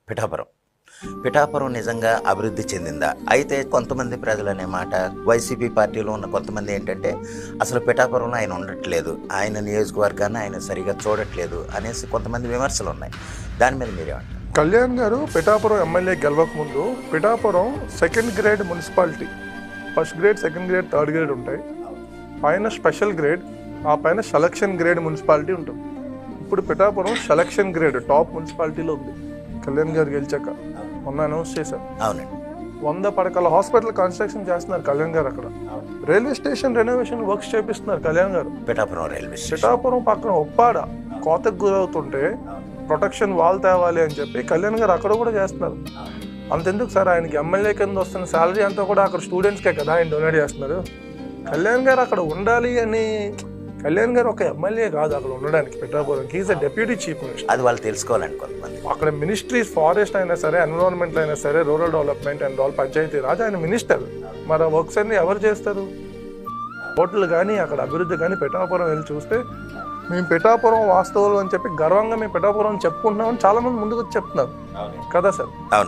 పిఠాపురం నిజంగా అభివృద్ధి చెందిందా? అయితే కొంతమంది ప్రజలు అనే మాట, వైసీపీ పార్టీలో ఉన్న కొంతమంది ఏంటంటే అసలు పిఠాపురంలో ఆయన ఉండట్లేదు, ఆయన నియోజకవర్గాన్ని ఆయన సరిగా చూడట్లేదు అనేసి కొంతమంది విమర్శలు ఉన్నాయి. దాని మీద మీరేమంటారు? కళ్యాణ్ గారు పిఠాపురం ఎమ్మెల్యే గెలవక ముందు Pithapuram second grade municipality, first grade, second grade, third grade ఉంటాయి. పైన స్పెషల్ గ్రేడ్, ఆ పైన సెలక్షన్ గ్రేడ్ మున్సిపాలిటీ ఉంటుంది. ఇప్పుడు పిఠాపురం సెలక్షన్ గ్రేడ్ టాప్ మున్సిపాలిటీలో ఉంది. కళ్యాణ్ గారు గెలిచాక మొన్న అనౌన్స్ చేశారు. అవునండి. 100 పడకల హాస్పిటల్ కన్స్ట్రక్షన్ చేస్తున్నారు కళ్యాణ్ గారు. అక్కడ రైల్వే స్టేషన్ రెనోవేషన్ వర్క్స్ చేపిస్తున్నారు కళ్యాణ్ గారు. పిఠాపురం రైల్వే స్టేషన్, పిఠాపురం పక్కన ఉప్పాడ కోతకు గురవుతుంటే ప్రొటెక్షన్ వాల్ తేవాలి అని చెప్పి కళ్యాణ్ గారు అక్కడ కూడా చేస్తున్నారు. అంతెందుకు సార్, ఆయనకి ఎమ్మెల్యే కింద వస్తున్న శాలరీ అంతా కూడా అక్కడ స్టూడెంట్స్కే కదా ఆయన డొనేట్ చేస్తున్నారు. కళ్యాణ్ గారు అక్కడ ఉండాలి అని, కళ్యాణ్ గారు ఒక ఎమ్మెల్యే కాదు అక్కడ ఉండడానికి పిఠాపురంకి, is a deputy chief minister. అది వాళ్ళు తెలుసుకోవాలండి కొంతమంది. అక్కడ మినిస్ట్రీస్ ఫారెస్ట్ అయినా సరే, ఎన్విరాన్మెంట్ అయినా సరే, rural development and all, Panchayati Raj, ఆయన మినిస్టర్. మరి ఆ వర్క్స్ అన్ని ఎవరు చేస్తారు? హోటల్ కానీ అక్కడ అభివృద్ధి కానీ పిఠాపురం వెళ్ళి చూస్తే మేము పిఠాపురం వాస్తవాలు అని చెప్పి గర్వంగా మేము పిఠాపురం చెప్పుకుంటున్నామని చాలా మంది ముందుకు వచ్చి చెప్తున్నారు కదా సార్. అవునండి.